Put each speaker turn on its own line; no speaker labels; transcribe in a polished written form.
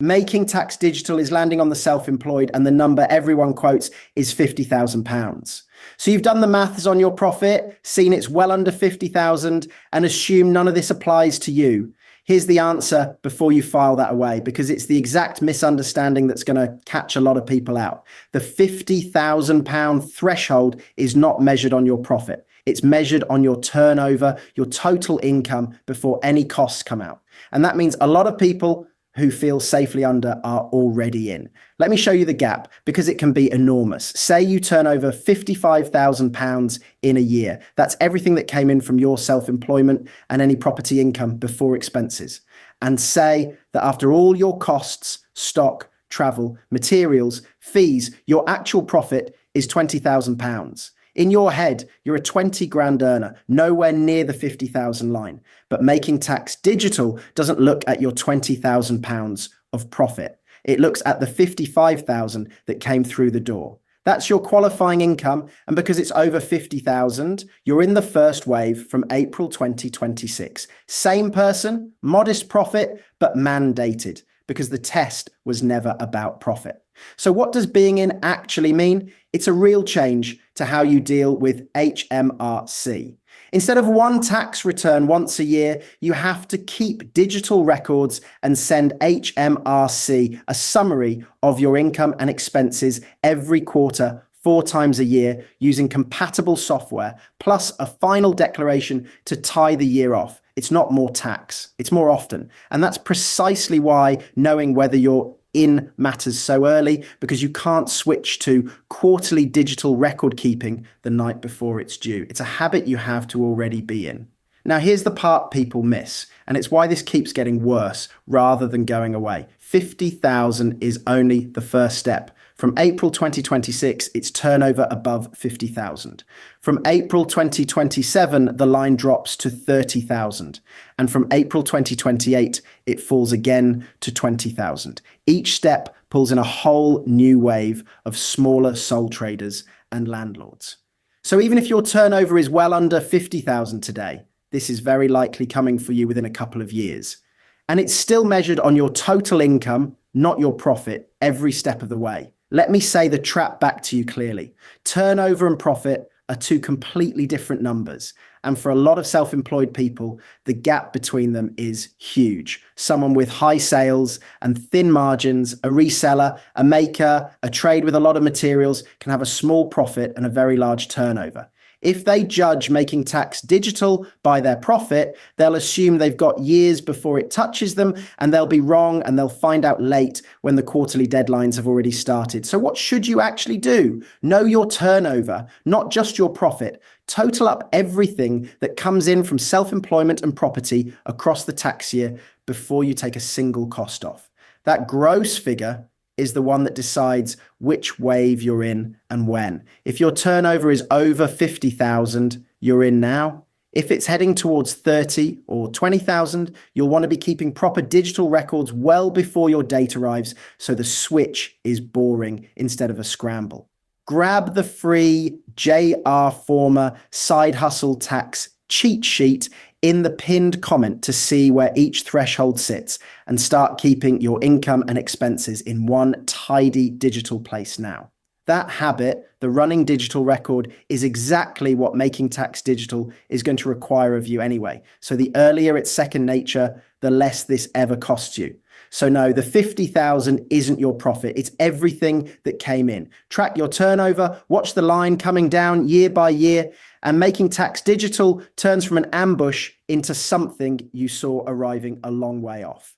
Making tax digital is landing on the self-employed, and the number everyone quotes is £50,000. So you've done the maths on your profit, seen it's well under 50,000, and assume none of this applies to you. Here's the answer before you file that away, because it's the exact misunderstanding that's going to catch a lot of people out. The £50,000 threshold is not measured on your profit. It's measured on your turnover, your total income before any costs come out. And that means a lot of people who feel safely under are already in. Let me show you the gap, because it can be enormous. Say you turn over £55,000 in a year. That's everything that came in from your self-employment and any property income before expenses. And say that after all your costs, stock, travel, materials, fees, your actual profit is £20,000. In your head, you're a 20 grand earner, nowhere near the 50,000 line. But Making Tax Digital doesn't look at your £20,000 of profit. It looks at the 55,000 that came through the door. That's your qualifying income. And because it's over 50,000, you're in the first wave from April 2026. Same person, modest profit, but mandated, because the test was never about profit. So what does being in actually mean? It's a real change to how you deal with HMRC. Instead of one tax return once a year, you have to keep digital records and send HMRC a summary of your income and expenses every quarter, 4 times a year, using compatible software, plus a final declaration to tie the year off. It's not more tax, it's more often. And that's precisely why knowing whether you're in matters so early, because you can't switch to quarterly digital record keeping the night before it's due. It's a habit you have to already be in. Now, here's the part people miss, and it's why this keeps getting worse rather than going away. 50,000 is only the first step. From April 2026, it's turnover above 50,000. From April 2027, the line drops to 30,000. And from April 2028, it falls again to 20,000. Each step pulls in a whole new wave of smaller sole traders and landlords. So even if your turnover is well under 50,000 today, this is very likely coming for you within a couple of years. And it's still measured on your total income, not your profit, every step of the way. Let me say the trap back to you clearly. Turnover and profit are 2 completely different numbers. And for a lot of self-employed people, the gap between them is huge. Someone with high sales and thin margins, a reseller, a maker, a trade with a lot of materials can have a small profit and a very large turnover. If they judge Making Tax Digital by their profit, they'll assume they've got years before it touches them, and they'll be wrong, and they'll find out late when the quarterly deadlines have already started. So what should you actually do? Know your turnover, not just your profit. Total up everything that comes in from self-employment and property across the tax year before you take a single cost off. That gross figure is the one that decides which wave you're in and when. If your turnover is over 50,000, you're in now. If it's heading towards 30 or 20,000, you'll want to be keeping proper digital records well before your date arrives, so the switch is boring instead of a scramble. Grab the free JR Former Side Hustle Tax cheat sheet in the pinned comment to see where each threshold sits, and start keeping your income and expenses in one tidy digital place now. That habit, the running digital record, is exactly what Making Tax Digital is going to require of you anyway. So the earlier it's second nature, the less this ever costs you. So no, the 50,000 isn't your profit. It's everything that came in. Track your turnover, watch the line coming down year by year, and Making Tax Digital turns from an ambush into something you saw arriving a long way off.